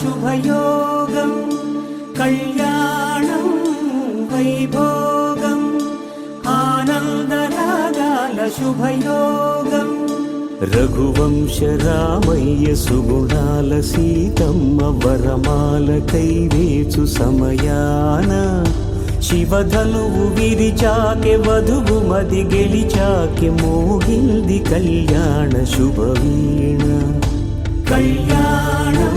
శుభయోగం కళ్యాణం వైభోగం ఆనందరాగాల శుభయోగం రఘువంశ రామయ్య సుగుణాల సీతమ్మ వరమాల కైవేచు సమయాన శివధనువు విరిచాకె వధువు మది గెలిచాకె మోగింది కళ్యాణ శుభవీణ కళ్యాణం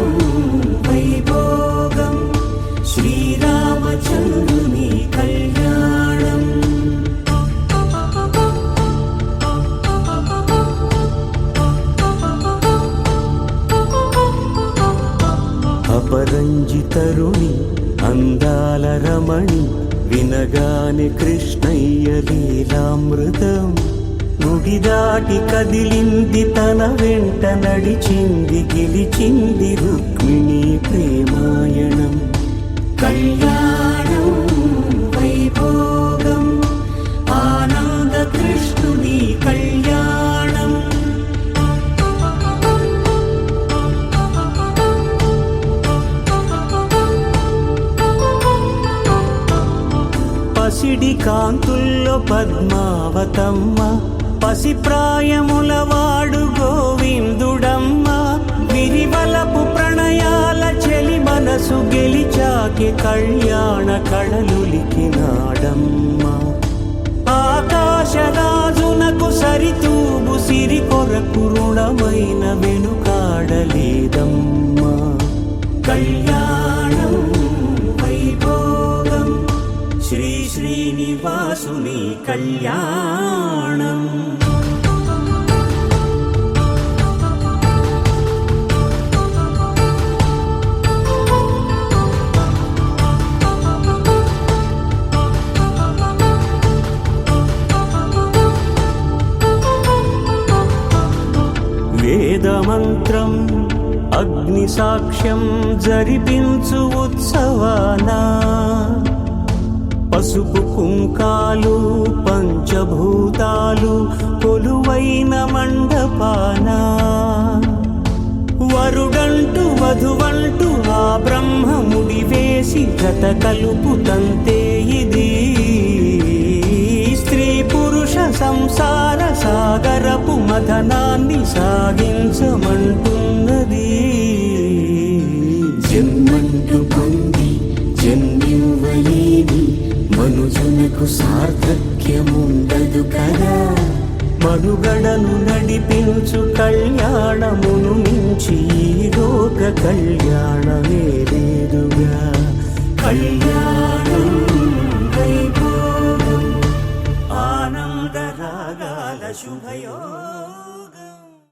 వైభోగం శ్రీరామచంద్రుని కళ్యాణం అపరంజి తరుణి అందాల రమణి వినగానే కృష్ణయ్య లీలామృతం గుడి దాటి కదిలింది తన వెంట నడిచింది గెలిచింది రుక్మిణి ప్రేమాయణం కళ్యాణం వైభోగం ఆనంద కృష్ణుని కళ్యాణం పసిడి కాంతుల్లో పద్మావతమ్మ పసిప్రాయముల వాడు గోవిందుడమ్మ విరివలపు ప్రణయాల చెలి మనసు గెలిచాకి కళ్యాణ కళలులికినాడమ్మ ఆకాశరాజునకు సరితూగు సిరి కొరకు రుణమైన వెనుకాడలేదమ్మ కళ్యాణం వైభోగం శ్రీ శ్రీనివాసుని కళ్యాణం వేదమంత్రం అగ్ని సాక్ష్యం జరిపించు ఉత్సవానా పసుపు కుంకాలు పంచభూతాలు కొలువైన మండపాన వరుడంటూ వధువంటూ ఆ బ్రహ్మముడి వేసి జత కలుపుతంతే ఇది స్త్రీ పురుష సంసార సాగరపు మథనాన్ని సాగించమంటున్నది జన్మంటూ పొంది జన్మివ్వలేని మనుజునకు సార్థక్యముండదు కదా మనుగడను నడిపించు కళ్యాణమును మించి ఈ లోక కళ్యాణమేది